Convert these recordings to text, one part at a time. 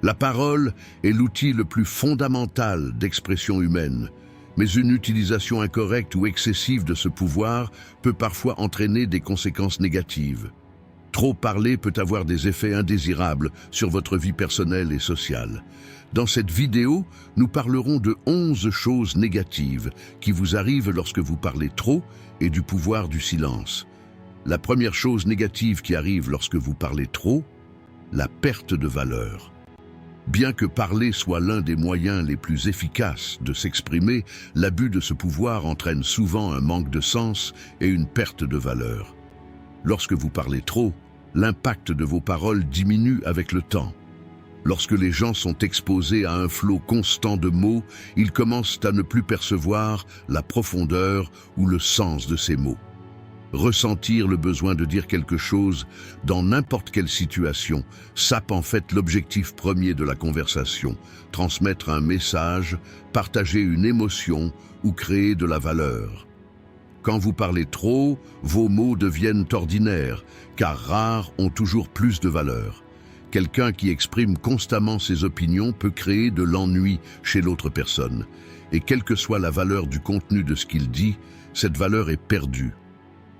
La parole est l'outil le plus fondamental d'expression humaine, mais une utilisation incorrecte ou excessive de ce pouvoir peut parfois entraîner des conséquences négatives. Trop parler peut avoir des effets indésirables sur votre vie personnelle et sociale. Dans cette vidéo, nous parlerons de 11 choses négatives qui vous arrivent lorsque vous parlez trop et du pouvoir du silence. La première chose négative qui arrive lorsque vous parlez trop, la perte de valeur. Bien que parler soit l'un des moyens les plus efficaces de s'exprimer, l'abus de ce pouvoir entraîne souvent un manque de sens et une perte de valeur. Lorsque vous parlez trop, l'impact de vos paroles diminue avec le temps. Lorsque les gens sont exposés à un flot constant de mots, ils commencent à ne plus percevoir la profondeur ou le sens de ces mots. Ressentir le besoin de dire quelque chose dans n'importe quelle situation sape en fait l'objectif premier de la conversation, transmettre un message, partager une émotion ou créer de la valeur. Quand vous parlez trop, vos mots deviennent ordinaires, car rares ont toujours plus de valeur. Quelqu'un qui exprime constamment ses opinions peut créer de l'ennui chez l'autre personne, et quelle que soit la valeur du contenu de ce qu'il dit, cette valeur est perdue.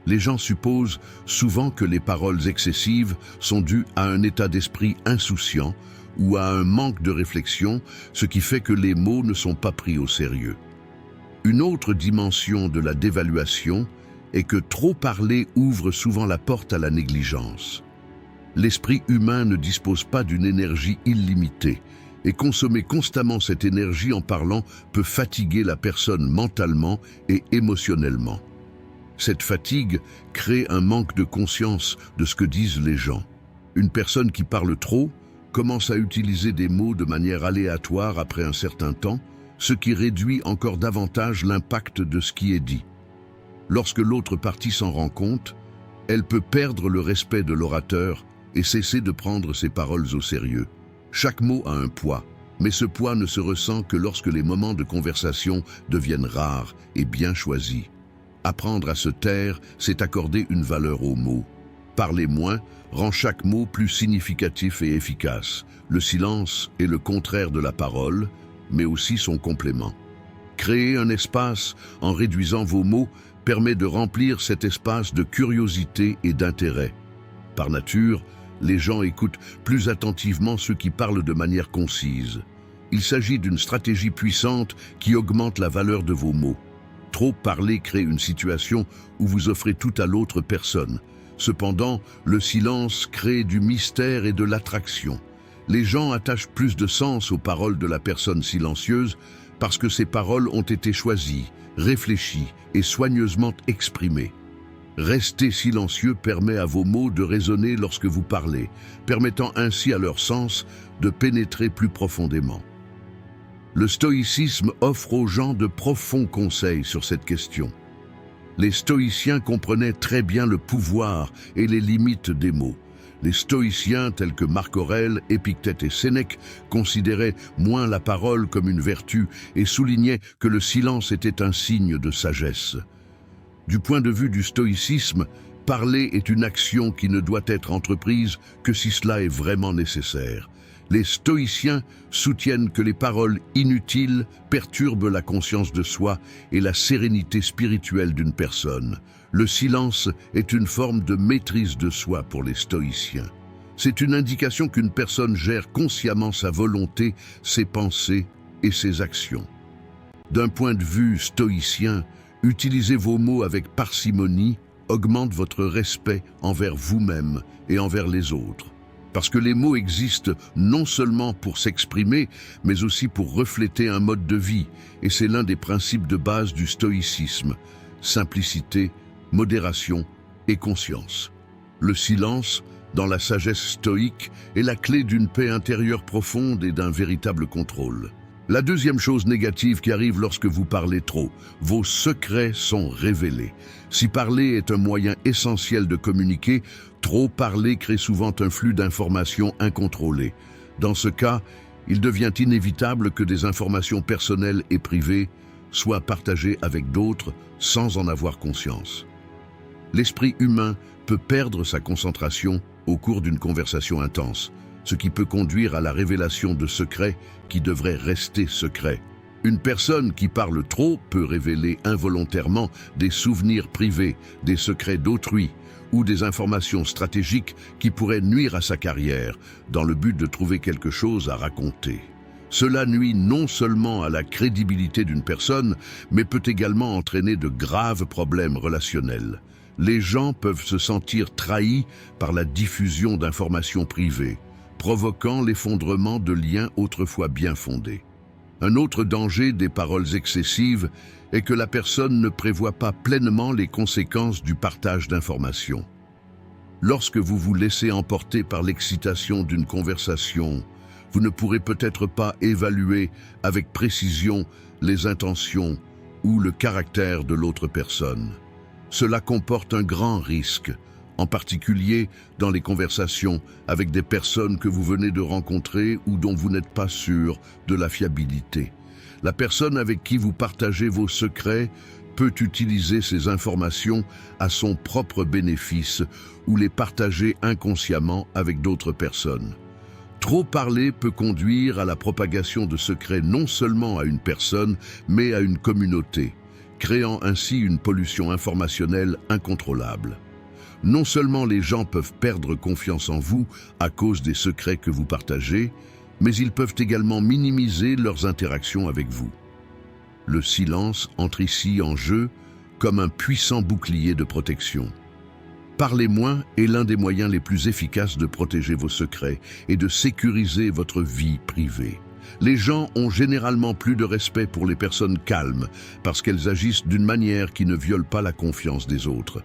Les gens supposent souvent que les paroles excessives sont dues à un état d'esprit insouciant ou à un manque de réflexion, ce qui fait que les mots ne sont pas pris au sérieux. Une autre dimension de la dévaluation est que trop parler ouvre souvent la porte à la négligence. L'esprit humain ne dispose pas d'une énergie illimitée, et consommer constamment cette énergie en parlant peut fatiguer la personne mentalement et émotionnellement. Cette fatigue crée un manque de conscience de ce que disent les gens. Une personne qui parle trop commence à utiliser des mots de manière aléatoire après un certain temps, ce qui réduit encore davantage l'impact de ce qui est dit. Lorsque l'autre partie s'en rend compte, elle peut perdre le respect de l'orateur et cesser de prendre ses paroles au sérieux. Chaque mot a un poids, mais ce poids ne se ressent que lorsque les moments de conversation deviennent rares et bien choisis. Apprendre à se taire, c'est accorder une valeur aux mots. Parler moins rend chaque mot plus significatif et efficace. Le silence est le contraire de la parole, mais aussi son complément. Créer un espace en réduisant vos mots permet de remplir cet espace de curiosité et d'intérêt. Par nature, les gens écoutent plus attentivement ceux qui parlent de manière concise. Il s'agit d'une stratégie puissante qui augmente la valeur de vos mots. Trop parler crée une situation où vous offrez tout à l'autre personne. Cependant, le silence crée du mystère et de l'attraction. Les gens attachent plus de sens aux paroles de la personne silencieuse parce que ces paroles ont été choisies, réfléchies et soigneusement exprimées. Rester silencieux permet à vos mots de résonner lorsque vous parlez, permettant ainsi à leur sens de pénétrer plus profondément. Le stoïcisme offre aux gens de profonds conseils sur cette question. Les stoïciens comprenaient très bien le pouvoir et les limites des mots. Les stoïciens tels que Marc Aurèle, Épictète et Sénèque considéraient moins la parole comme une vertu et soulignaient que le silence était un signe de sagesse. Du point de vue du stoïcisme, parler est une action qui ne doit être entreprise que si cela est vraiment nécessaire. Les stoïciens soutiennent que les paroles inutiles perturbent la conscience de soi et la sérénité spirituelle d'une personne. Le silence est une forme de maîtrise de soi pour les stoïciens. C'est une indication qu'une personne gère consciemment sa volonté, ses pensées et ses actions. D'un point de vue stoïcien, utiliser vos mots avec parcimonie augmente votre respect envers vous-même et envers les autres. Parce que les mots existent non seulement pour s'exprimer, mais aussi pour refléter un mode de vie, et c'est l'un des principes de base du stoïcisme: simplicité, modération et conscience. Le silence, dans la sagesse stoïque, est la clé d'une paix intérieure profonde et d'un véritable contrôle. La deuxième chose négative qui arrive lorsque vous parlez trop, vos secrets sont révélés. Si parler est un moyen essentiel de communiquer, trop parler crée souvent un flux d'informations incontrôlé. Dans ce cas, il devient inévitable que des informations personnelles et privées soient partagées avec d'autres sans en avoir conscience. L'esprit humain peut perdre sa concentration au cours d'une conversation intense. ce qui peut conduire à la révélation de secrets qui devraient rester secrets. Une personne qui parle trop peut révéler involontairement des souvenirs privés, des secrets d'autrui ou des informations stratégiques qui pourraient nuire à sa carrière dans le but de trouver quelque chose à raconter. Cela nuit non seulement à la crédibilité d'une personne, mais peut également entraîner de graves problèmes relationnels. Les gens peuvent se sentir trahis par la diffusion d'informations privées, provoquant l'effondrement de liens autrefois bien fondés. Un autre danger des paroles excessives est que la personne ne prévoit pas pleinement les conséquences du partage d'informations. Lorsque vous vous laissez emporter par l'excitation d'une conversation, vous ne pourrez peut-être pas évaluer avec précision les intentions ou le caractère de l'autre personne. Cela comporte un grand risque, en particulier dans les conversations avec des personnes que vous venez de rencontrer ou dont vous n'êtes pas sûr de la fiabilité. La personne avec qui vous partagez vos secrets peut utiliser ces informations à son propre bénéfice ou les partager inconsciemment avec d'autres personnes. Trop parler peut conduire à la propagation de secrets non seulement à une personne, mais à une communauté, créant ainsi une pollution informationnelle incontrôlable. Non seulement les gens peuvent perdre confiance en vous à cause des secrets que vous partagez, mais ils peuvent également minimiser leurs interactions avec vous. Le silence entre ici en jeu comme un puissant bouclier de protection. Parler moins est l'un des moyens les plus efficaces de protéger vos secrets et de sécuriser votre vie privée. Les gens ont généralement plus de respect pour les personnes calmes parce qu'elles agissent d'une manière qui ne viole pas la confiance des autres.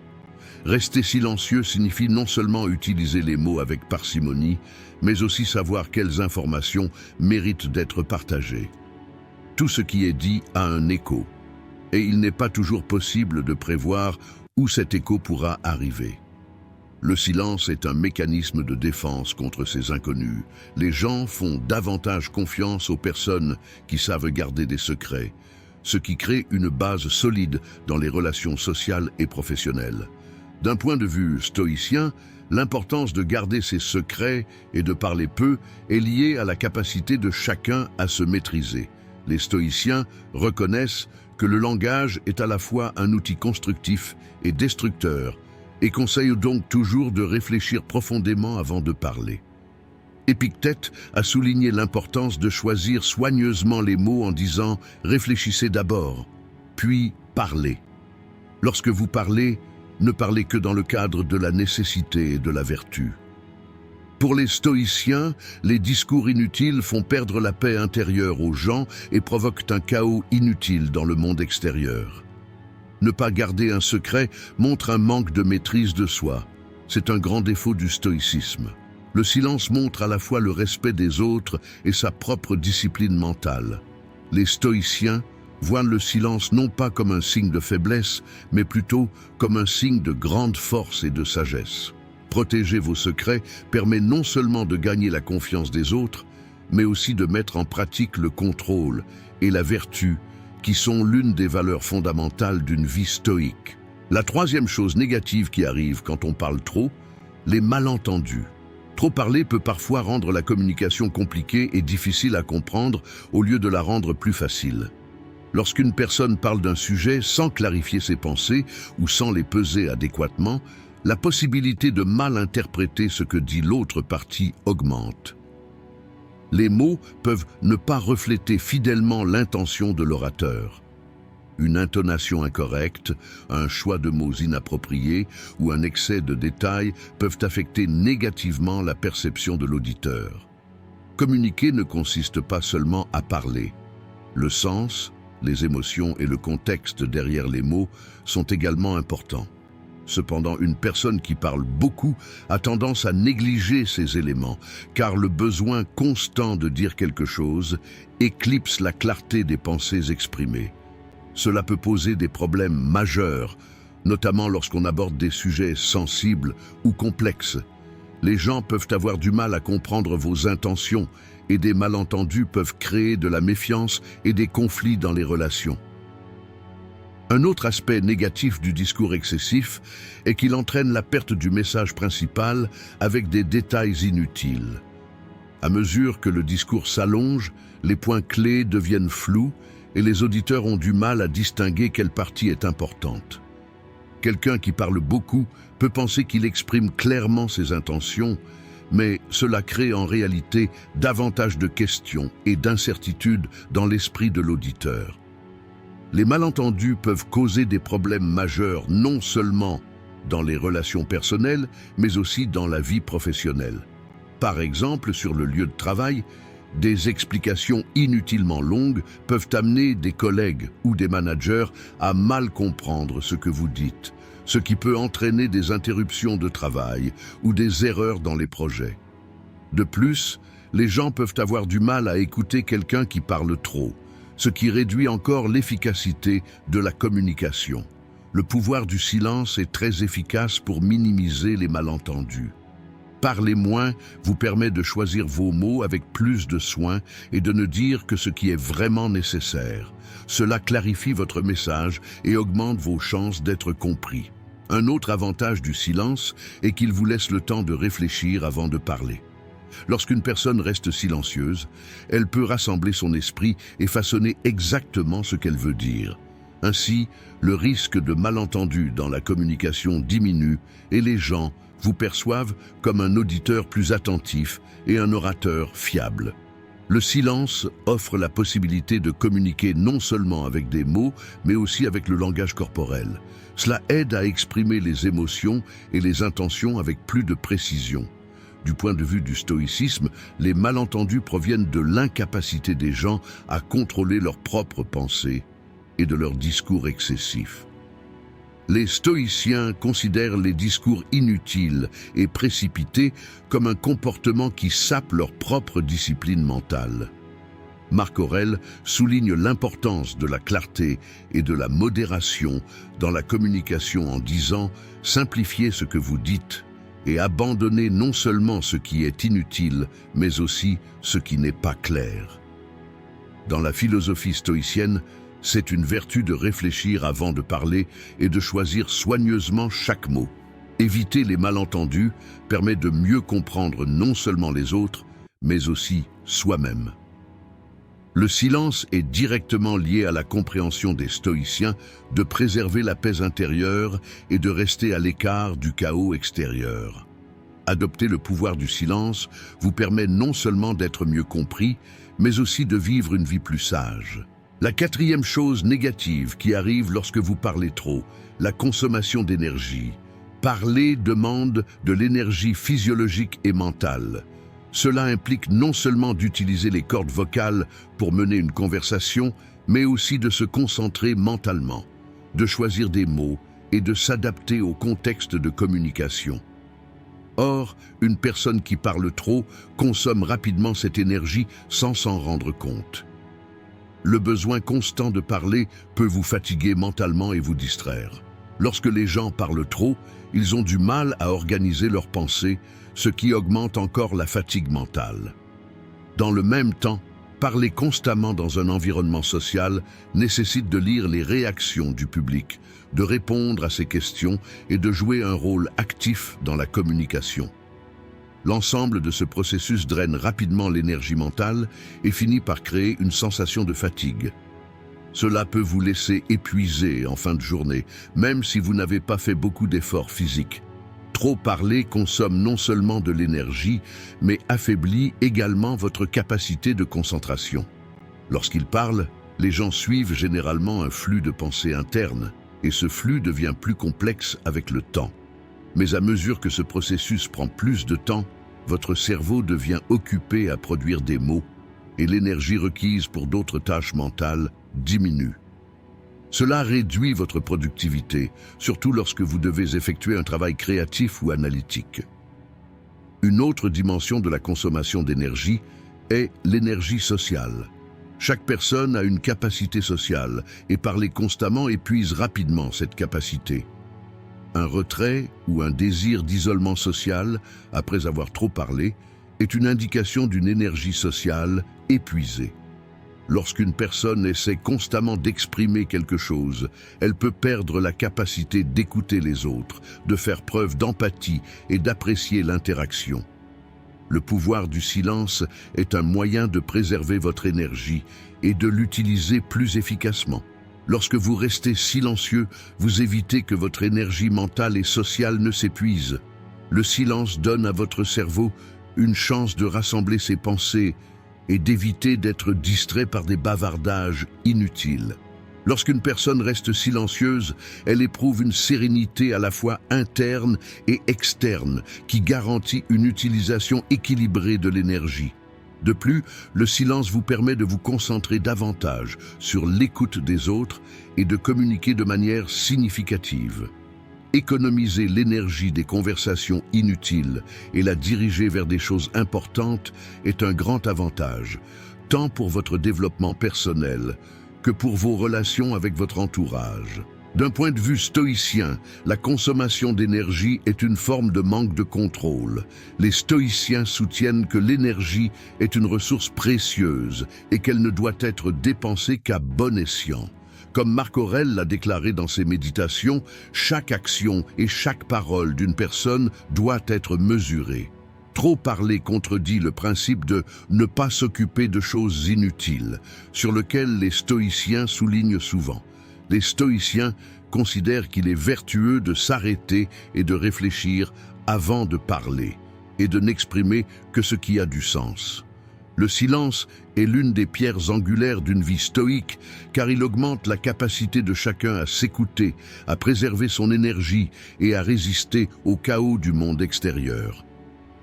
Rester silencieux signifie non seulement utiliser les mots avec parcimonie, mais aussi savoir quelles informations méritent d'être partagées. Tout ce qui est dit a un écho, et il n'est pas toujours possible de prévoir où cet écho pourra arriver. Le silence est un mécanisme de défense contre ces inconnus. Les gens font davantage confiance aux personnes qui savent garder des secrets, ce qui crée une base solide dans les relations sociales et professionnelles. D'un point de vue stoïcien, l'importance de garder ses secrets et de parler peu est liée à la capacité de chacun à se maîtriser. Les stoïciens reconnaissent que le langage est à la fois un outil constructif et destructeur, et conseillent donc toujours de réfléchir profondément avant de parler. Épictète a souligné l'importance de choisir soigneusement les mots en disant « réfléchissez d'abord, puis parlez ». Lorsque vous parlez, ne parlez que dans le cadre de la nécessité et de la vertu. Pour les stoïciens, les discours inutiles font perdre la paix intérieure aux gens et provoquent un chaos inutile dans le monde extérieur. Ne pas garder un secret montre un manque de maîtrise de soi. C'est un grand défaut du stoïcisme. Le silence montre à la fois le respect des autres et sa propre discipline mentale. Les stoïciens voient le silence non pas comme un signe de faiblesse, mais plutôt comme un signe de grande force et de sagesse. Protéger vos secrets permet non seulement de gagner la confiance des autres, mais aussi de mettre en pratique le contrôle et la vertu, qui sont l'une des valeurs fondamentales d'une vie stoïque. La troisième chose négative qui arrive quand on parle trop, les malentendus. Trop parler peut parfois rendre la communication compliquée et difficile à comprendre au lieu de la rendre plus facile. Lorsqu'une personne parle d'un sujet sans clarifier ses pensées ou sans les peser adéquatement, la possibilité de mal interpréter ce que dit l'autre partie augmente. Les mots peuvent ne pas refléter fidèlement l'intention de l'orateur. Une intonation incorrecte, un choix de mots inappropriés ou un excès de détails peuvent affecter négativement la perception de l'auditeur. Communiquer ne consiste pas seulement à parler. Le sens, les émotions et le contexte derrière les mots sont également importants. Cependant, une personne qui parle beaucoup a tendance à négliger ces éléments, car le besoin constant de dire quelque chose éclipse la clarté des pensées exprimées. Cela peut poser des problèmes majeurs, notamment lorsqu'on aborde des sujets sensibles ou complexes. Les gens peuvent avoir du mal à comprendre vos intentions et des malentendus peuvent créer de la méfiance et des conflits dans les relations. Un autre aspect négatif du discours excessif est qu'il entraîne la perte du message principal avec des détails inutiles. À mesure que le discours s'allonge, les points clés deviennent flous et les auditeurs ont du mal à distinguer quelle partie est importante. Quelqu'un qui parle beaucoup peut penser qu'il exprime clairement ses intentions, mais cela crée en réalité davantage de questions et d'incertitudes dans l'esprit de l'auditeur. Les malentendus peuvent causer des problèmes majeurs non seulement dans les relations personnelles, mais aussi dans la vie professionnelle. Par exemple, sur le lieu de travail, des explications inutilement longues peuvent amener des collègues ou des managers à mal comprendre ce que vous dites, ce qui peut entraîner des interruptions de travail ou des erreurs dans les projets. De plus, les gens peuvent avoir du mal à écouter quelqu'un qui parle trop, ce qui réduit encore l'efficacité de la communication. Le pouvoir du silence est très efficace pour minimiser les malentendus. Parler moins vous permet de choisir vos mots avec plus de soin et de ne dire que ce qui est vraiment nécessaire. Cela clarifie votre message et augmente vos chances d'être compris. Un autre avantage du silence est qu'il vous laisse le temps de réfléchir avant de parler. Lorsqu'une personne reste silencieuse, elle peut rassembler son esprit et façonner exactement ce qu'elle veut dire. Ainsi, le risque de malentendu dans la communication diminue et les gens vous perçoivent comme un auditeur plus attentif et un orateur fiable. Le silence offre la possibilité de communiquer non seulement avec des mots, mais aussi avec le langage corporel. Cela aide à exprimer les émotions et les intentions avec plus de précision. Du point de vue du stoïcisme, les malentendus proviennent de l'incapacité des gens à contrôler leurs propres pensées et de leurs discours excessifs. Les stoïciens considèrent les discours inutiles et précipités comme un comportement qui sape leur propre discipline mentale. Marc Aurèle souligne l'importance de la clarté et de la modération dans la communication en disant « Simplifiez ce que vous dites et abandonnez non seulement ce qui est inutile, mais aussi ce qui n'est pas clair. » Dans la philosophie stoïcienne, c'est une vertu de réfléchir avant de parler et de choisir soigneusement chaque mot. Éviter les malentendus permet de mieux comprendre non seulement les autres, mais aussi soi-même. Le silence est directement lié à la compréhension des stoïciens de préserver la paix intérieure et de rester à l'écart du chaos extérieur. Adopter le pouvoir du silence vous permet non seulement d'être mieux compris, mais aussi de vivre une vie plus sage. La quatrième chose négative qui arrive lorsque vous parlez trop, la consommation d'énergie. Parler demande de l'énergie physiologique et mentale. Cela implique non seulement d'utiliser les cordes vocales pour mener une conversation, mais aussi de se concentrer mentalement, de choisir des mots et de s'adapter au contexte de communication. Or, une personne qui parle trop consomme rapidement cette énergie sans s'en rendre compte. Le besoin constant de parler peut vous fatiguer mentalement et vous distraire. Lorsque les gens parlent trop, ils ont du mal à organiser leurs pensées, ce qui augmente encore la fatigue mentale. Dans le même temps, parler constamment dans un environnement social nécessite de lire les réactions du public, de répondre à ses questions et de jouer un rôle actif dans la communication. L'ensemble de ce processus draine rapidement l'énergie mentale et finit par créer une sensation de fatigue. Cela peut vous laisser épuisé en fin de journée, même si vous n'avez pas fait beaucoup d'efforts physiques. Trop parler consomme non seulement de l'énergie, mais affaiblit également votre capacité de concentration. Lorsqu'ils parlent, les gens suivent généralement un flux de pensée interne, et ce flux devient plus complexe avec le temps. Mais à mesure que ce processus prend plus de temps, votre cerveau devient occupé à produire des mots et l'énergie requise pour d'autres tâches mentales diminue. Cela réduit votre productivité, surtout lorsque vous devez effectuer un travail créatif ou analytique. Une autre dimension de la consommation d'énergie est l'énergie sociale. Chaque personne a une capacité sociale et parler constamment épuise rapidement cette capacité. Un retrait ou un désir d'isolement social, après avoir trop parlé, est une indication d'une énergie sociale épuisée. Lorsqu'une personne essaie constamment d'exprimer quelque chose, elle peut perdre la capacité d'écouter les autres, de faire preuve d'empathie et d'apprécier l'interaction. Le pouvoir du silence est un moyen de préserver votre énergie et de l'utiliser plus efficacement. Lorsque vous restez silencieux, vous évitez que votre énergie mentale et sociale ne s'épuise. Le silence donne à votre cerveau une chance de rassembler ses pensées et d'éviter d'être distrait par des bavardages inutiles. Lorsqu'une personne reste silencieuse, elle éprouve une sérénité à la fois interne et externe qui garantit une utilisation équilibrée de l'énergie. De plus, le silence vous permet de vous concentrer davantage sur l'écoute des autres et de communiquer de manière significative. Économiser l'énergie des conversations inutiles et la diriger vers des choses importantes est un grand avantage, tant pour votre développement personnel que pour vos relations avec votre entourage. D'un point de vue stoïcien, la consommation d'énergie est une forme de manque de contrôle. Les stoïciens soutiennent que l'énergie est une ressource précieuse et qu'elle ne doit être dépensée qu'à bon escient. Comme Marc Aurèle l'a déclaré dans ses méditations, chaque action et chaque parole d'une personne doit être mesurée. Trop parler contredit le principe de ne pas s'occuper de choses inutiles, sur lequel les stoïciens soulignent souvent. Les stoïciens considèrent qu'il est vertueux de s'arrêter et de réfléchir avant de parler, et de n'exprimer que ce qui a du sens. Le silence est l'une des pierres angulaires d'une vie stoïque, car il augmente la capacité de chacun à s'écouter, à préserver son énergie et à résister au chaos du monde extérieur.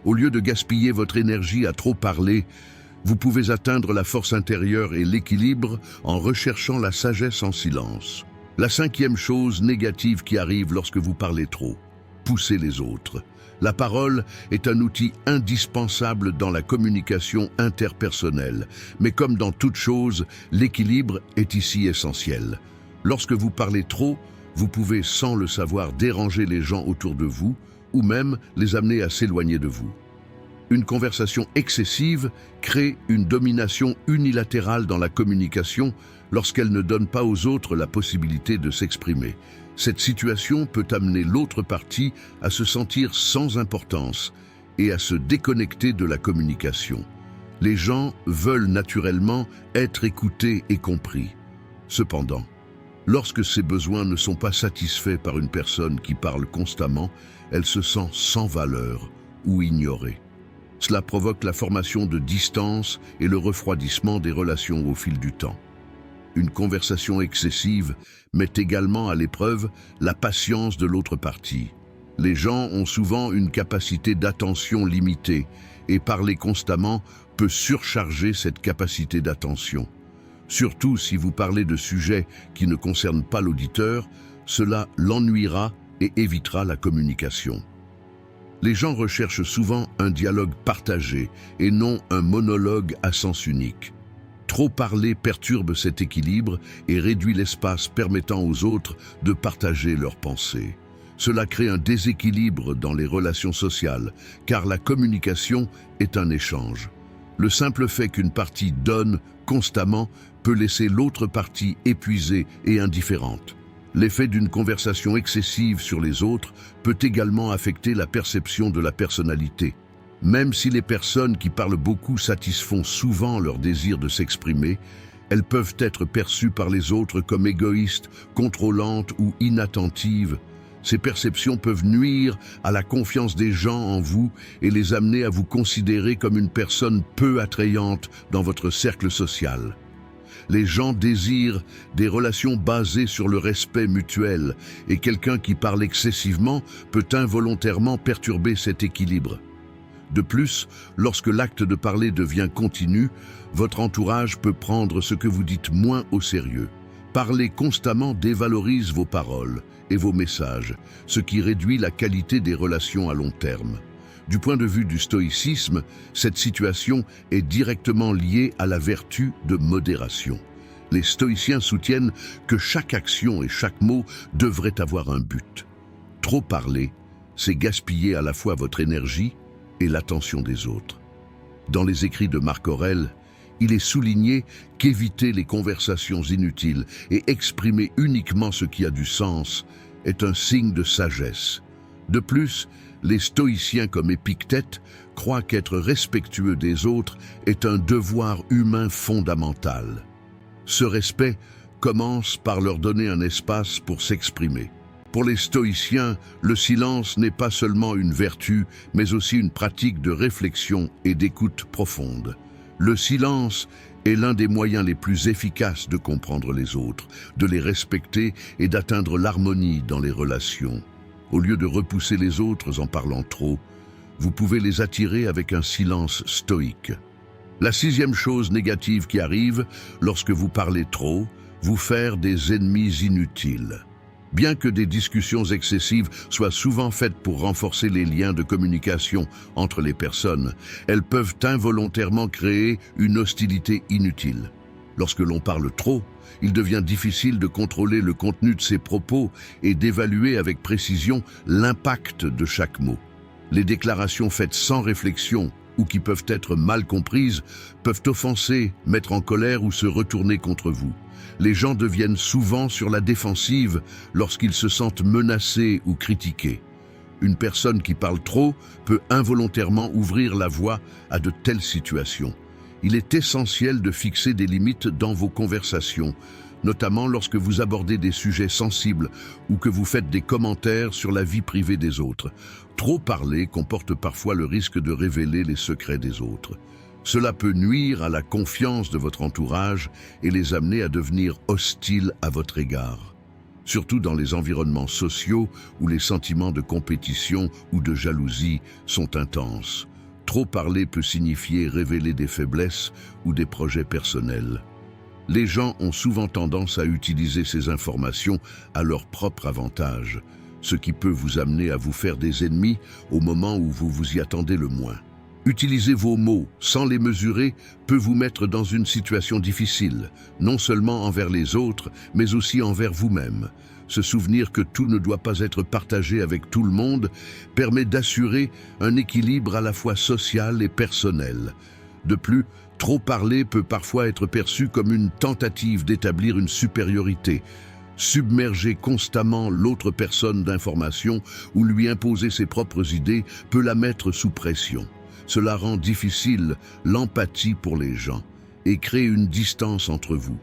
Au lieu de gaspiller votre énergie à trop parler, vous pouvez atteindre la force intérieure et l'équilibre en recherchant la sagesse en silence. La cinquième chose négative qui arrive lorsque vous parlez trop, pousser les autres. La parole est un outil indispensable dans la communication interpersonnelle, mais comme dans toute chose, l'équilibre est ici essentiel. Lorsque vous parlez trop, vous pouvez sans le savoir déranger les gens autour de vous, ou même les amener à s'éloigner de vous. Une conversation excessive crée une domination unilatérale dans la communication lorsqu'elle ne donne pas aux autres la possibilité de s'exprimer. Cette situation peut amener l'autre partie à se sentir sans importance et à se déconnecter de la communication. Les gens veulent naturellement être écoutés et compris. Cependant, lorsque ces besoins ne sont pas satisfaits par une personne qui parle constamment, elle se sent sans valeur ou ignorée. Cela provoque la formation de distance et le refroidissement des relations au fil du temps. Une conversation excessive met également à l'épreuve la patience de l'autre partie. Les gens ont souvent une capacité d'attention limitée et parler constamment peut surcharger cette capacité d'attention. Surtout si vous parlez de sujets qui ne concernent pas l'auditeur, cela l'ennuiera et évitera la communication. Les gens recherchent souvent un dialogue partagé et non un monologue à sens unique. Trop parler perturbe cet équilibre et réduit l'espace permettant aux autres de partager leurs pensées. Cela crée un déséquilibre dans les relations sociales, car la communication est un échange. Le simple fait qu'une partie donne constamment peut laisser l'autre partie épuisée et indifférente. L'effet d'une conversation excessive sur les autres peut également affecter la perception de la personnalité. Même si les personnes qui parlent beaucoup satisfont souvent leur désir de s'exprimer, elles peuvent être perçues par les autres comme égoïstes, contrôlantes ou inattentives. Ces perceptions peuvent nuire à la confiance des gens en vous et les amener à vous considérer comme une personne peu attrayante dans votre cercle social. Les gens désirent des relations basées sur le respect mutuel et quelqu'un qui parle excessivement peut involontairement perturber cet équilibre. De plus, lorsque l'acte de parler devient continu, votre entourage peut prendre ce que vous dites moins au sérieux. Parler constamment dévalorise vos paroles et vos messages, ce qui réduit la qualité des relations à long terme. Du point de vue du stoïcisme, cette situation est directement liée à la vertu de modération. Les stoïciens soutiennent que chaque action et chaque mot devrait avoir un but. Trop parler, c'est gaspiller à la fois votre énergie et l'attention des autres. Dans les écrits de Marc Aurèle, il est souligné qu'éviter les conversations inutiles et exprimer uniquement ce qui a du sens est un signe de sagesse. De plus, Les stoïciens comme Épictète croient qu'être respectueux des autres est un devoir humain fondamental. Ce respect commence par leur donner un espace pour s'exprimer. Pour les stoïciens, le silence n'est pas seulement une vertu, mais aussi une pratique de réflexion et d'écoute profonde. Le silence est l'un des moyens les plus efficaces de comprendre les autres, de les respecter et d'atteindre l'harmonie dans les relations. Au lieu de repousser les autres en parlant trop, vous pouvez les attirer avec un silence stoïque. La sixième chose négative qui arrive lorsque vous parlez trop, vous faire des ennemis inutiles. Bien que des discussions excessives soient souvent faites pour renforcer les liens de communication entre les personnes, elles peuvent involontairement créer une hostilité inutile. Lorsque l'on parle trop, il devient difficile de contrôler le contenu de ses propos et d'évaluer avec précision l'impact de chaque mot. Les déclarations faites sans réflexion ou qui peuvent être mal comprises peuvent offenser, mettre en colère ou se retourner contre vous. Les gens deviennent souvent sur la défensive lorsqu'ils se sentent menacés ou critiqués. Une personne qui parle trop peut involontairement ouvrir la voie à de telles situations. Il est essentiel de fixer des limites dans vos conversations, notamment lorsque vous abordez des sujets sensibles ou que vous faites des commentaires sur la vie privée des autres. Trop parler comporte parfois le risque de révéler les secrets des autres. Cela peut nuire à la confiance de votre entourage et les amener à devenir hostiles à votre égard. Surtout dans les environnements sociaux où les sentiments de compétition ou de jalousie sont intenses. Trop parler peut signifier révéler des faiblesses ou des projets personnels. Les gens ont souvent tendance à utiliser ces informations à leur propre avantage, ce qui peut vous amener à vous faire des ennemis au moment où vous vous y attendez le moins. Utiliser vos mots sans les mesurer peut vous mettre dans une situation difficile, non seulement envers les autres, mais aussi envers vous-même. Se souvenir que tout ne doit pas être partagé avec tout le monde permet d'assurer un équilibre à la fois social et personnel. De plus, trop parler peut parfois être perçu comme une tentative d'établir une supériorité. Submerger constamment l'autre personne d'informations ou lui imposer ses propres idées peut la mettre sous pression. Cela rend difficile l'empathie pour les gens et crée une distance entre vous.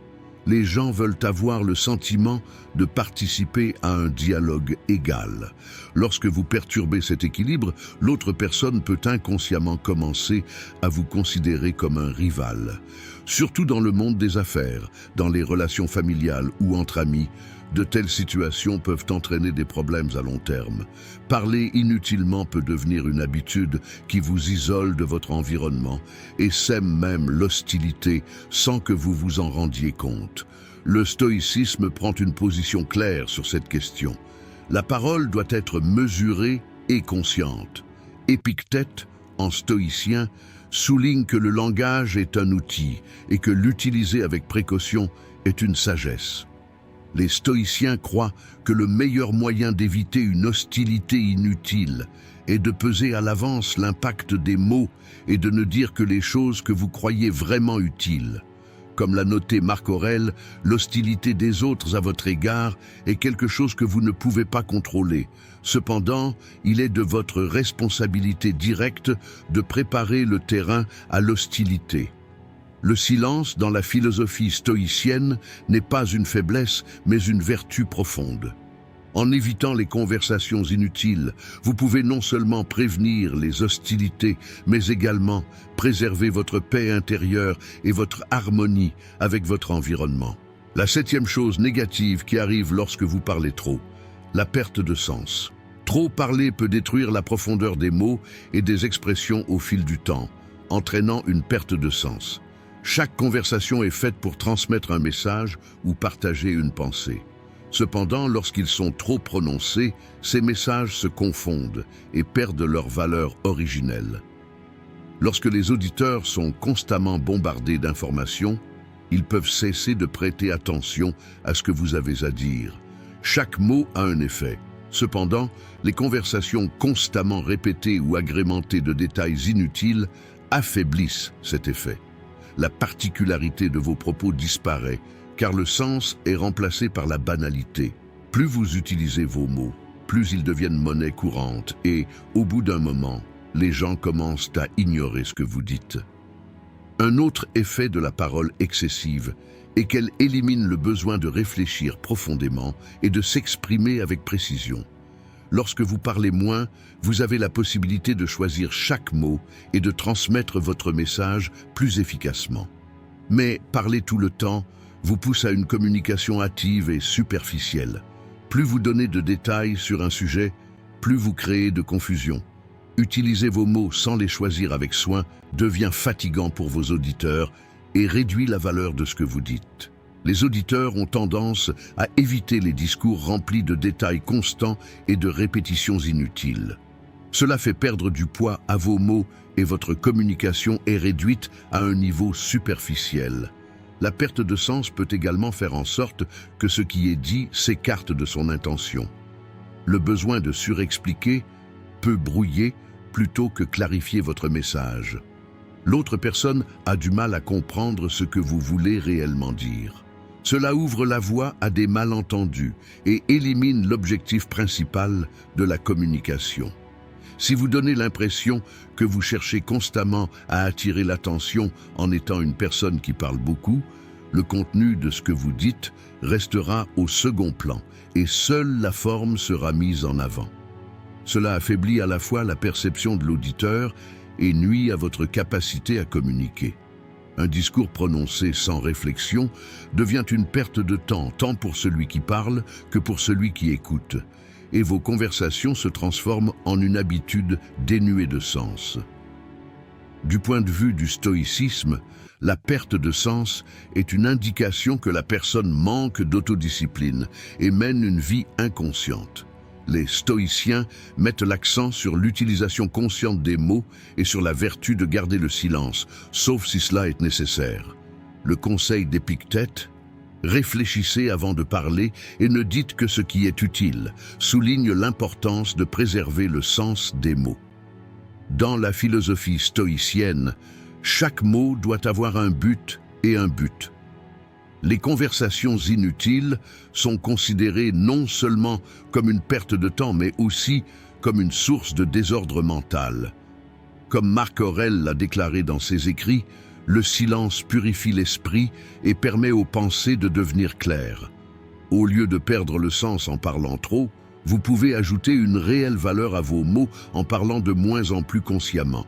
Les gens veulent avoir le sentiment de participer à un dialogue égal. Lorsque vous perturbez cet équilibre, l'autre personne peut inconsciemment commencer à vous considérer comme un rival. Surtout dans le monde des affaires, dans les relations familiales ou entre amis, de telles situations peuvent entraîner des problèmes à long terme. Parler inutilement peut devenir une habitude qui vous isole de votre environnement et sème même l'hostilité sans que vous vous en rendiez compte. Le stoïcisme prend une position claire sur cette question. La parole doit être mesurée et consciente. Épictète, en stoïcien, souligne que le langage est un outil et que l'utiliser avec précaution est une sagesse. Les stoïciens croient que le meilleur moyen d'éviter une hostilité inutile est de peser à l'avance l'impact des mots et de ne dire que les choses que vous croyez vraiment utiles. Comme l'a noté Marc Aurèle, l'hostilité des autres à votre égard est quelque chose que vous ne pouvez pas contrôler. Cependant, il est de votre responsabilité directe de préparer le terrain à l'hostilité. Le silence, dans la philosophie stoïcienne, n'est pas une faiblesse, mais une vertu profonde. En évitant les conversations inutiles, vous pouvez non seulement prévenir les hostilités, mais également préserver votre paix intérieure et votre harmonie avec votre environnement. La septième chose négative qui arrive lorsque vous parlez trop, la perte de sens. Trop parler peut détruire la profondeur des mots et des expressions au fil du temps, entraînant une perte de sens. Chaque conversation est faite pour transmettre un message ou partager une pensée. Cependant, lorsqu'ils sont trop prononcés, ces messages se confondent et perdent leur valeur originelle. Lorsque les auditeurs sont constamment bombardés d'informations, ils peuvent cesser de prêter attention à ce que vous avez à dire. Chaque mot a un effet. Cependant, les conversations constamment répétées ou agrémentées de détails inutiles affaiblissent cet effet. La particularité de vos propos disparaît, car le sens est remplacé par la banalité. Plus vous utilisez vos mots, plus ils deviennent monnaie courante et, au bout d'un moment, les gens commencent à ignorer ce que vous dites. Un autre effet de la parole excessive est qu'elle élimine le besoin de réfléchir profondément et de s'exprimer avec précision. Lorsque vous parlez moins, vous avez la possibilité de choisir chaque mot et de transmettre votre message plus efficacement. Mais parler tout le temps vous pousse à une communication hâtive et superficielle. Plus vous donnez de détails sur un sujet, plus vous créez de confusion. Utiliser vos mots sans les choisir avec soin devient fatigant pour vos auditeurs et réduit la valeur de ce que vous dites. Les auditeurs ont tendance à éviter les discours remplis de détails constants et de répétitions inutiles. Cela fait perdre du poids à vos mots et votre communication est réduite à un niveau superficiel. La perte de sens peut également faire en sorte que ce qui est dit s'écarte de son intention. Le besoin de surexpliquer peut brouiller plutôt que clarifier votre message. L'autre personne a du mal à comprendre ce que vous voulez réellement dire. Cela ouvre la voie à des malentendus et élimine l'objectif principal de la communication. Si vous donnez l'impression que vous cherchez constamment à attirer l'attention en étant une personne qui parle beaucoup, le contenu de ce que vous dites restera au second plan et seule la forme sera mise en avant. Cela affaiblit à la fois la perception de l'auditeur et nuit à votre capacité à communiquer. Un discours prononcé sans réflexion devient une perte de temps, tant pour celui qui parle que pour celui qui écoute, et vos conversations se transforment en une habitude dénuée de sens. Du point de vue du stoïcisme, la perte de sens est une indication que la personne manque d'autodiscipline et mène une vie inconsciente. Les stoïciens mettent l'accent sur l'utilisation consciente des mots et sur la vertu de garder le silence, sauf si cela est nécessaire. Le conseil d'Épictète, « Réfléchissez avant de parler et ne dites que ce qui est utile », souligne l'importance de préserver le sens des mots. Dans la philosophie stoïcienne, chaque mot doit avoir un but et un but. Les conversations inutiles sont considérées non seulement comme une perte de temps, mais aussi comme une source de désordre mental. Comme Marc Aurèle l'a déclaré dans ses écrits, le silence purifie l'esprit et permet aux pensées de devenir claires. Au lieu de perdre le sens en parlant trop, vous pouvez ajouter une réelle valeur à vos mots en parlant de moins en plus consciemment.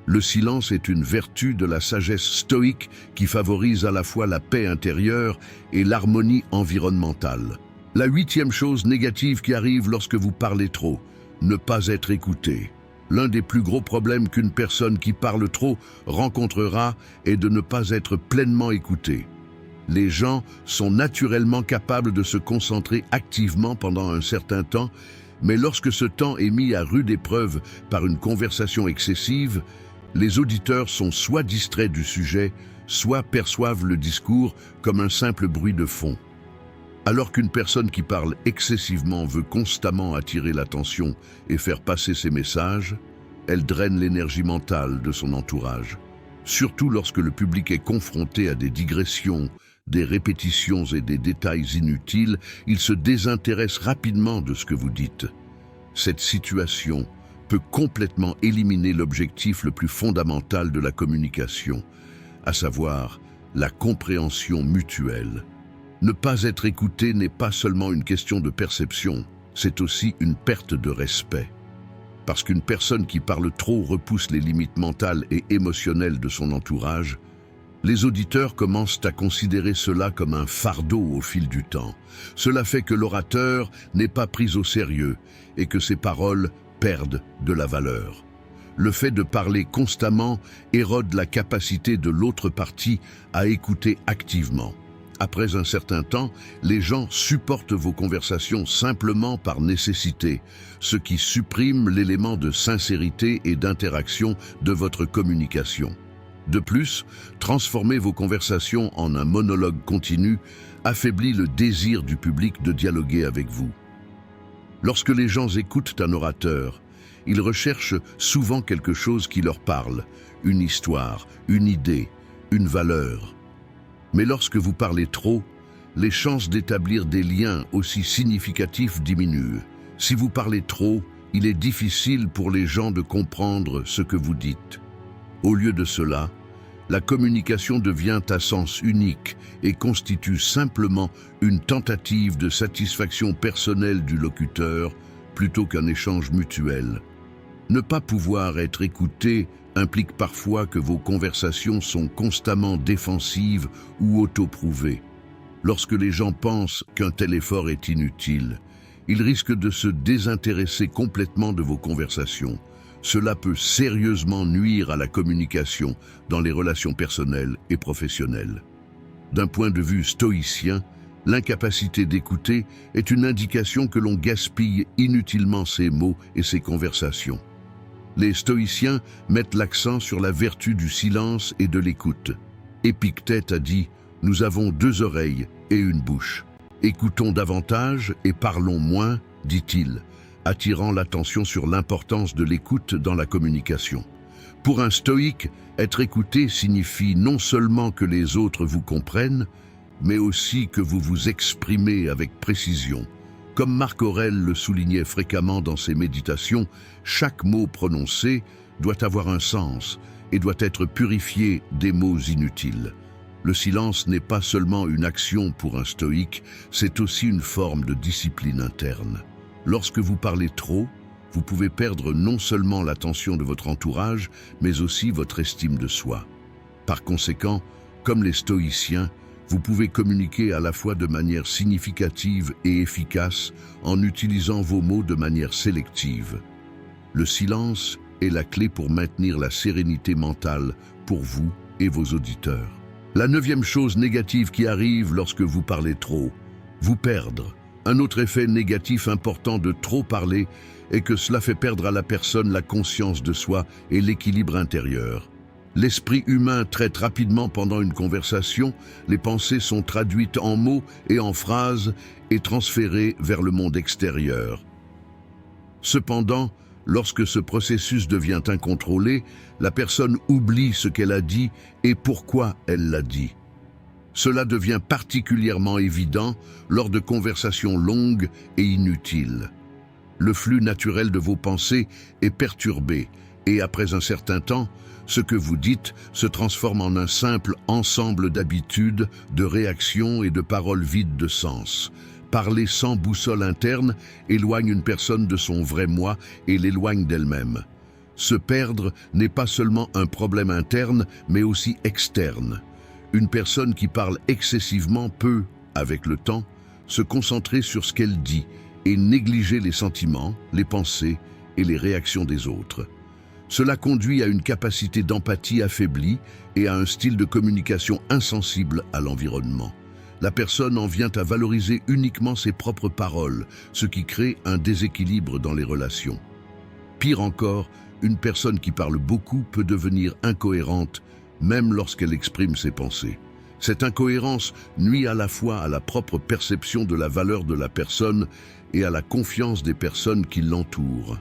Le silence est une vertu de la sagesse stoïque qui favorise à la fois la paix intérieure et l'harmonie environnementale. La 8e chose négative qui arrive lorsque vous parlez trop, ne pas être écouté. L'un des plus gros problèmes qu'une personne qui parle trop rencontrera est de ne pas être pleinement écouté. Les gens sont naturellement capables de se concentrer activement pendant un certain temps, mais lorsque ce temps est mis à rude épreuve par une conversation excessive, les auditeurs sont soit distraits du sujet, soit perçoivent le discours comme un simple bruit de fond. Alors qu'une personne qui parle excessivement veut constamment attirer l'attention et faire passer ses messages, elle draine l'énergie mentale de son entourage. Surtout lorsque le public est confronté à des digressions, des répétitions et des détails inutiles, il se désintéresse rapidement de ce que vous dites. Cette situation peut complètement éliminer l'objectif le plus fondamental de la communication, à savoir la compréhension mutuelle. Ne pas être écouté n'est pas seulement une question de perception, c'est aussi une perte de respect. Parce qu'une personne qui parle trop repousse les limites mentales et émotionnelles de son entourage, les auditeurs commencent à considérer cela comme un fardeau au fil du temps. Cela fait que l'orateur n'est pas pris au sérieux et que ses paroles perdent de la valeur. Le fait de parler constamment érode la capacité de l'autre partie à écouter activement. Après un certain temps, les gens supportent vos conversations simplement par nécessité, ce qui supprime l'élément de sincérité et d'interaction de votre communication. De plus, transformer vos conversations en un monologue continu affaiblit le désir du public de dialoguer avec vous. Lorsque les gens écoutent un orateur, ils recherchent souvent quelque chose qui leur parle, une histoire, une idée, une valeur. Mais lorsque vous parlez trop, les chances d'établir des liens aussi significatifs diminuent. Si vous parlez trop, il est difficile pour les gens de comprendre ce que vous dites. Au lieu de cela, la communication devient à sens unique et constitue simplement une tentative de satisfaction personnelle du locuteur plutôt qu'un échange mutuel. Ne pas pouvoir être écouté implique parfois que vos conversations sont constamment défensives ou autoprouvées. Lorsque les gens pensent qu'un tel effort est inutile, ils risquent de se désintéresser complètement de vos conversations. Cela peut sérieusement nuire à la communication dans les relations personnelles et professionnelles. D'un point de vue stoïcien, l'incapacité d'écouter est une indication que l'on gaspille inutilement ses mots et ses conversations. Les stoïciens mettent l'accent sur la vertu du silence et de l'écoute. Épictète a dit « Nous avons deux oreilles et une bouche. Écoutons davantage et parlons moins », dit-il, attirant l'attention sur l'importance de l'écoute dans la communication. Pour un stoïque, être écouté signifie non seulement que les autres vous comprennent, mais aussi que vous vous exprimez avec précision. Comme Marc Aurèle le soulignait fréquemment dans ses méditations, chaque mot prononcé doit avoir un sens et doit être purifié des mots inutiles. Le silence n'est pas seulement une action pour un stoïque, c'est aussi une forme de discipline interne. Lorsque vous parlez trop, vous pouvez perdre non seulement l'attention de votre entourage, mais aussi votre estime de soi. Par conséquent, comme les stoïciens, vous pouvez communiquer à la fois de manière significative et efficace en utilisant vos mots de manière sélective. Le silence est la clé pour maintenir la sérénité mentale pour vous et vos auditeurs. La 9e chose négative qui arrive lorsque vous parlez trop, vous perdre. Un autre effet négatif important de trop parler est que cela fait perdre à la personne la conscience de soi et l'équilibre intérieur. L'esprit humain traite rapidement pendant une conversation, les pensées sont traduites en mots et en phrases et transférées vers le monde extérieur. Cependant, lorsque ce processus devient incontrôlé, la personne oublie ce qu'elle a dit et pourquoi elle l'a dit. Cela devient particulièrement évident lors de conversations longues et inutiles. Le flux naturel de vos pensées est perturbé et après un certain temps, ce que vous dites se transforme en un simple ensemble d'habitudes, de réactions et de paroles vides de sens. Parler sans boussole interne éloigne une personne de son vrai moi et l'éloigne d'elle-même. Se perdre n'est pas seulement un problème interne, mais aussi externe. Une personne qui parle excessivement peut, avec le temps, se concentrer sur ce qu'elle dit et négliger les sentiments, les pensées et les réactions des autres. Cela conduit à une capacité d'empathie affaiblie et à un style de communication insensible à l'environnement. La personne en vient à valoriser uniquement ses propres paroles, ce qui crée un déséquilibre dans les relations. Pire encore, une personne qui parle beaucoup peut devenir incohérente, même lorsqu'elle exprime ses pensées. Cette incohérence nuit à la fois à la propre perception de la valeur de la personne et à la confiance des personnes qui l'entourent.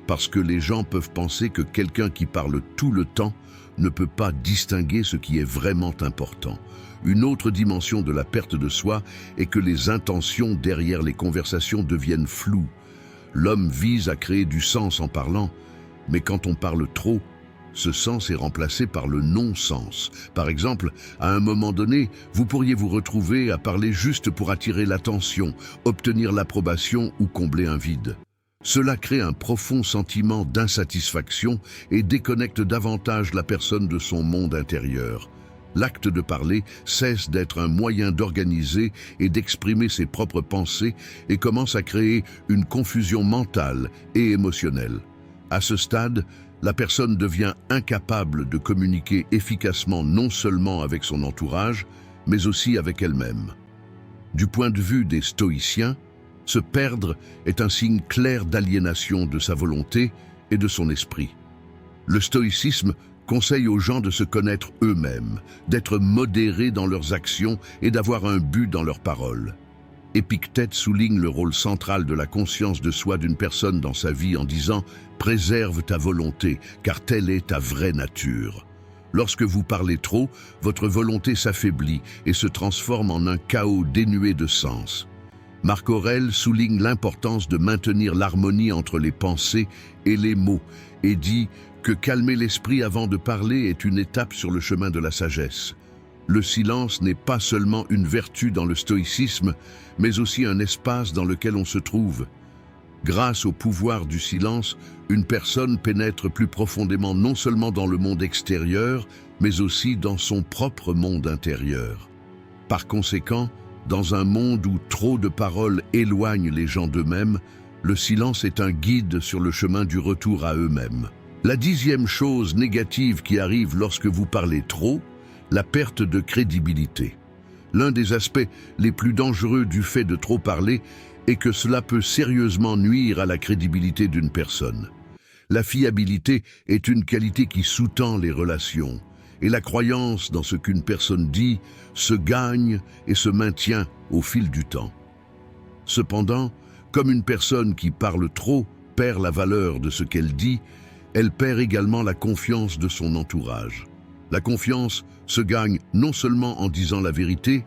Parce que les gens peuvent penser que quelqu'un qui parle tout le temps ne peut pas distinguer ce qui est vraiment important. Une autre dimension de la perte de soi est que les intentions derrière les conversations deviennent floues. L'homme vise à créer du sens en parlant, mais quand on parle trop, ce sens est remplacé par le non-sens. Par exemple, à un moment donné, vous pourriez vous retrouver à parler juste pour attirer l'attention, obtenir l'approbation ou combler un vide. Cela crée un profond sentiment d'insatisfaction et déconnecte davantage la personne de son monde intérieur. L'acte de parler cesse d'être un moyen d'organiser et d'exprimer ses propres pensées et commence à créer une confusion mentale et émotionnelle. À ce stade, la personne devient incapable de communiquer efficacement non seulement avec son entourage, mais aussi avec elle-même. Du point de vue des stoïciens, se perdre est un signe clair d'aliénation de sa volonté et de son esprit. Le stoïcisme conseille aux gens de se connaître eux-mêmes, d'être modérés dans leurs actions et d'avoir un but dans leurs paroles. Épictète souligne le rôle central de la conscience de soi d'une personne dans sa vie en disant « Préserve ta volonté, car telle est ta vraie nature ». Lorsque vous parlez trop, votre volonté s'affaiblit et se transforme en un chaos dénué de sens. Marc Aurèle souligne l'importance de maintenir l'harmonie entre les pensées et les mots et dit que calmer l'esprit avant de parler est une étape sur le chemin de la sagesse. Le silence n'est pas seulement une vertu dans le stoïcisme, mais aussi un espace dans lequel on se trouve. Grâce au pouvoir du silence, une personne pénètre plus profondément non seulement dans le monde extérieur, mais aussi dans son propre monde intérieur. Par conséquent, dans un monde où trop de paroles éloignent les gens d'eux-mêmes, le silence est un guide sur le chemin du retour à eux-mêmes. La 10e chose négative qui arrive lorsque vous parlez trop, la perte de crédibilité. L'un des aspects les plus dangereux du fait de trop parler est que cela peut sérieusement nuire à la crédibilité d'une personne. La fiabilité est une qualité qui sous-tend les relations, et la croyance dans ce qu'une personne dit se gagne et se maintient au fil du temps. Cependant, comme une personne qui parle trop perd la valeur de ce qu'elle dit, elle perd également la confiance de son entourage. La confiance se gagne non seulement en disant la vérité,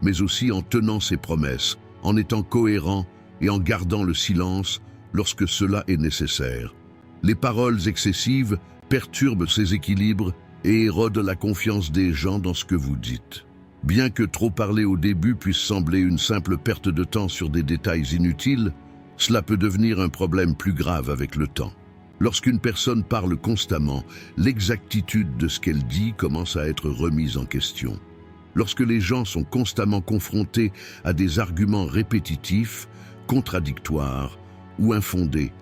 mais aussi en tenant ses promesses, en étant cohérent et en gardant le silence lorsque cela est nécessaire. Les paroles excessives perturbent ces équilibres et érodent la confiance des gens dans ce que vous dites. Bien que trop parler au début puisse sembler une simple perte de temps sur des détails inutiles, cela peut devenir un problème plus grave avec le temps. Lorsqu'une personne parle constamment, l'exactitude de ce qu'elle dit commence à être remise en question. Lorsque les gens sont constamment confrontés à des arguments répétitifs, contradictoires ou infondés,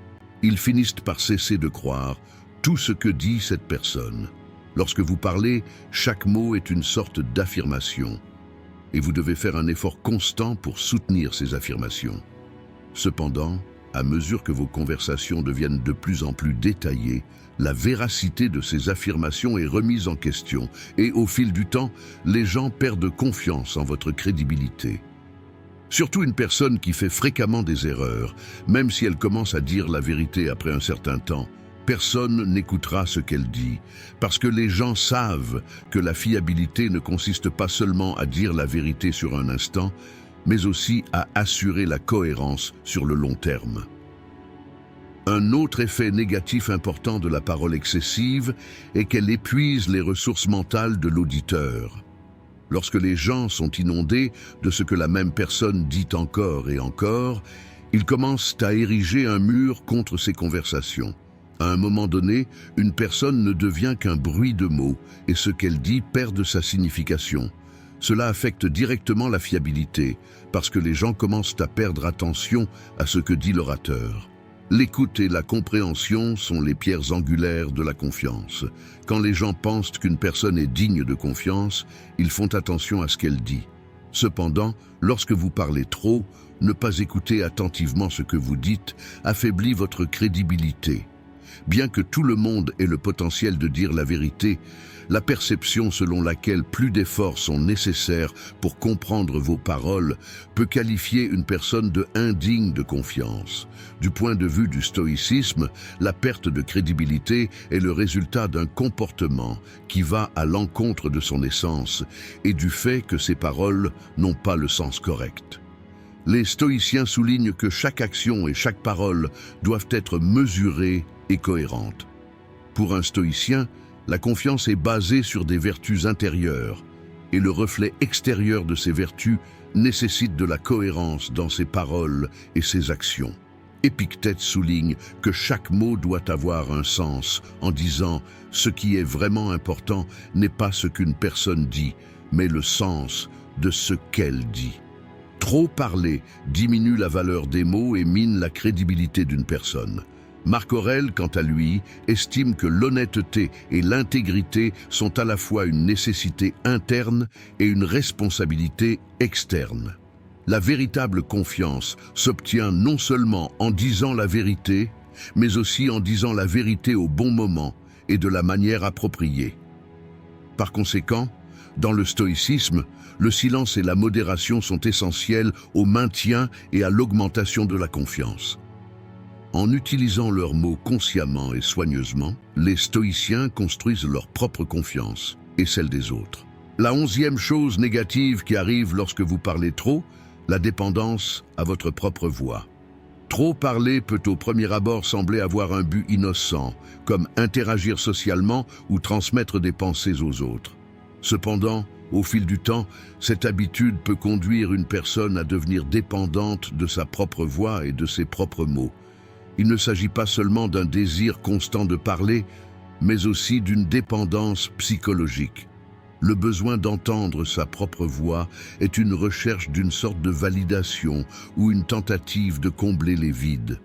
ils finissent par cesser de croire tout ce que dit cette personne. Lorsque vous parlez, chaque mot est une sorte d'affirmation, et vous devez faire un effort constant pour soutenir ces affirmations. Cependant, à mesure que vos conversations deviennent de plus en plus détaillées, la véracité de ces affirmations est remise en question et au fil du temps, les gens perdent confiance en votre crédibilité. Surtout une personne qui fait fréquemment des erreurs, même si elle commence à dire la vérité après un certain temps, personne n'écoutera ce qu'elle dit, parce que les gens savent que la fiabilité ne consiste pas seulement à dire la vérité sur un instant, mais aussi à assurer la cohérence sur le long terme. Un autre effet négatif important de la parole excessive est qu'elle épuise les ressources mentales de l'auditeur. Lorsque les gens sont inondés de ce que la même personne dit encore et encore, ils commencent à ériger un mur contre ces conversations. À un moment donné, une personne ne devient qu'un bruit de mots et ce qu'elle dit perd de sa signification. Cela affecte directement la fiabilité, parce que les gens commencent à perdre attention à ce que dit l'orateur. L'écoute et la compréhension sont les pierres angulaires de la confiance. Quand les gens pensent qu'une personne est digne de confiance, ils font attention à ce qu'elle dit. Cependant, lorsque vous parlez trop, ne pas écouter attentivement ce que vous dites affaiblit votre crédibilité. Bien que tout le monde ait le potentiel de dire la vérité, la perception selon laquelle plus d'efforts sont nécessaires pour comprendre vos paroles peut qualifier une personne de indigne de confiance. Du point de vue du stoïcisme, la perte de crédibilité est le résultat d'un comportement qui va à l'encontre de son essence et du fait que ses paroles n'ont pas le sens correct. Les stoïciens soulignent que chaque action et chaque parole doivent être mesurées et cohérentes. Pour un stoïcien, la confiance est basée sur des vertus intérieures et le reflet extérieur de ces vertus nécessite de la cohérence dans ses paroles et ses actions. Épictète souligne que chaque mot doit avoir un sens en disant « ce qui est vraiment important n'est pas ce qu'une personne dit, mais le sens de ce qu'elle dit ». Trop parler diminue la valeur des mots et mine la crédibilité d'une personne. Marc Aurèle, quant à lui, estime que l'honnêteté et l'intégrité sont à la fois une nécessité interne et une responsabilité externe. La véritable confiance s'obtient non seulement en disant la vérité, mais aussi en disant la vérité au bon moment et de la manière appropriée. Par conséquent, dans le stoïcisme, le silence et la modération sont essentiels au maintien et à l'augmentation de la confiance. En utilisant leurs mots consciemment et soigneusement, les stoïciens construisent leur propre confiance et celle des autres. La 11e chose négative qui arrive lorsque vous parlez trop, la dépendance à votre propre voix. Trop parler peut au premier abord sembler avoir un but innocent, comme interagir socialement ou transmettre des pensées aux autres. Cependant, au fil du temps, cette habitude peut conduire une personne à devenir dépendante de sa propre voix et de ses propres mots. Il ne s'agit pas seulement d'un désir constant de parler, mais aussi d'une dépendance psychologique. Le besoin d'entendre sa propre voix est une recherche d'une sorte de validation ou une tentative de combler les vides.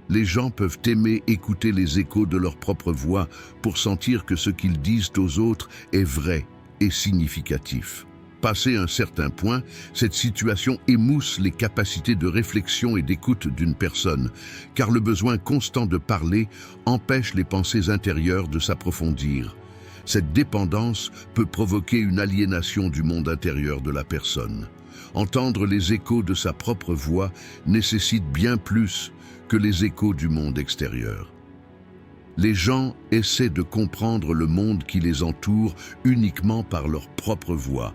Les gens peuvent aimer écouter les échos de leur propre voix pour sentir que ce qu'ils disent aux autres est vrai et significatif. Passé un certain point, cette situation émousse les capacités de réflexion et d'écoute d'une personne, car le besoin constant de parler empêche les pensées intérieures de s'approfondir. Cette dépendance peut provoquer une aliénation du monde intérieur de la personne. Entendre les échos de sa propre voix nécessite bien plus que les échos du monde extérieur. Les gens essaient de comprendre le monde qui les entoure uniquement par leur propre voix,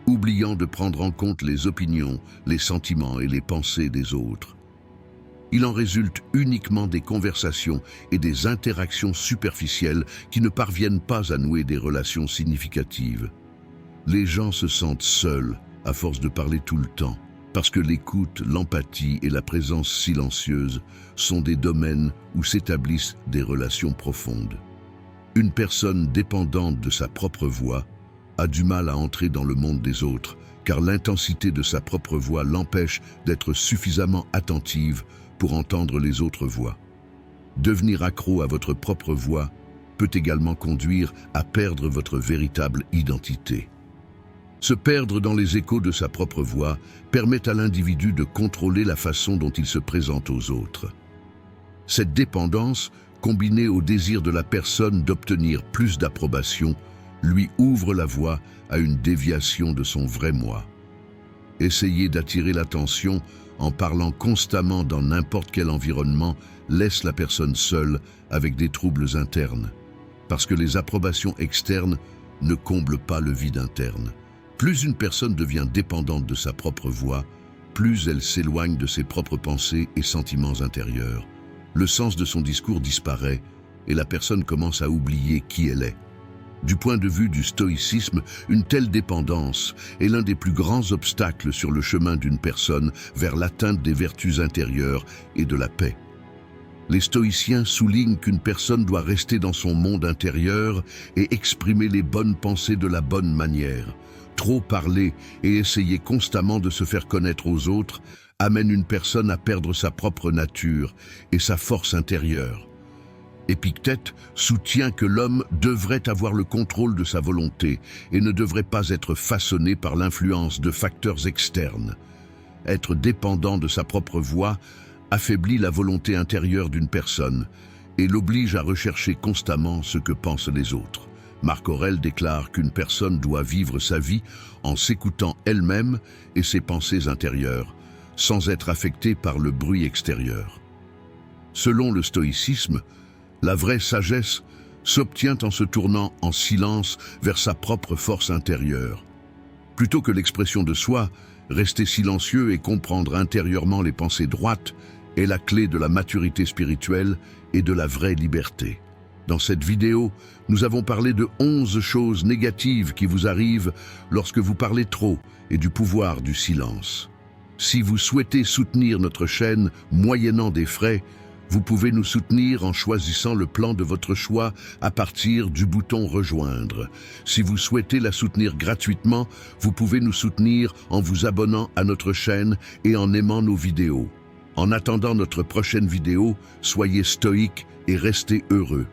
oubliant de prendre en compte les opinions, les sentiments et les pensées des autres. Il en résulte uniquement des conversations et des interactions superficielles qui ne parviennent pas à nouer des relations significatives. Les gens se sentent seuls à force de parler tout le temps, parce que l'écoute, l'empathie et la présence silencieuse sont des domaines où s'établissent des relations profondes. Une personne dépendante de sa propre voix a du mal à entrer dans le monde des autres, car l'intensité de sa propre voix l'empêche d'être suffisamment attentive pour entendre les autres voix. Devenir accro à votre propre voix peut également conduire à perdre votre véritable identité. Se perdre dans les échos de sa propre voix permet à l'individu de contrôler la façon dont il se présente aux autres. Cette dépendance, combinée au désir de la personne d'obtenir plus d'approbation, lui ouvre la voie à une déviation de son vrai moi. Essayer d'attirer l'attention en parlant constamment dans n'importe quel environnement laisse la personne seule avec des troubles internes, parce que les approbations externes ne comblent pas le vide interne. Plus une personne devient dépendante de sa propre voix, plus elle s'éloigne de ses propres pensées et sentiments intérieurs. Le sens de son discours disparaît et la personne commence à oublier qui elle est. Du point de vue du stoïcisme, une telle dépendance est l'un des plus grands obstacles sur le chemin d'une personne vers l'atteinte des vertus intérieures et de la paix. Les stoïciens soulignent qu'une personne doit rester dans son monde intérieur et exprimer les bonnes pensées de la bonne manière. Trop parler et essayer constamment de se faire connaître aux autres amène une personne à perdre sa propre nature et sa force intérieure. Épictète soutient que l'homme devrait avoir le contrôle de sa volonté et ne devrait pas être façonné par l'influence de facteurs externes. Être dépendant de sa propre voix affaiblit la volonté intérieure d'une personne et l'oblige à rechercher constamment ce que pensent les autres. Marc Aurèle déclare qu'une personne doit vivre sa vie en s'écoutant elle-même et ses pensées intérieures, sans être affectée par le bruit extérieur. Selon le stoïcisme, la vraie sagesse s'obtient en se tournant en silence vers sa propre force intérieure. Plutôt que l'expression de soi, rester silencieux et comprendre intérieurement les pensées droites est la clé de la maturité spirituelle et de la vraie liberté. Dans cette vidéo, nous avons parlé de 11 choses négatives qui vous arrivent lorsque vous parlez trop et du pouvoir du silence. Si vous souhaitez soutenir notre chaîne moyennant des frais, vous pouvez nous soutenir en choisissant le plan de votre choix à partir du bouton Rejoindre. Si vous souhaitez la soutenir gratuitement, vous pouvez nous soutenir en vous abonnant à notre chaîne et en aimant nos vidéos. En attendant notre prochaine vidéo, soyez stoïques et restez heureux.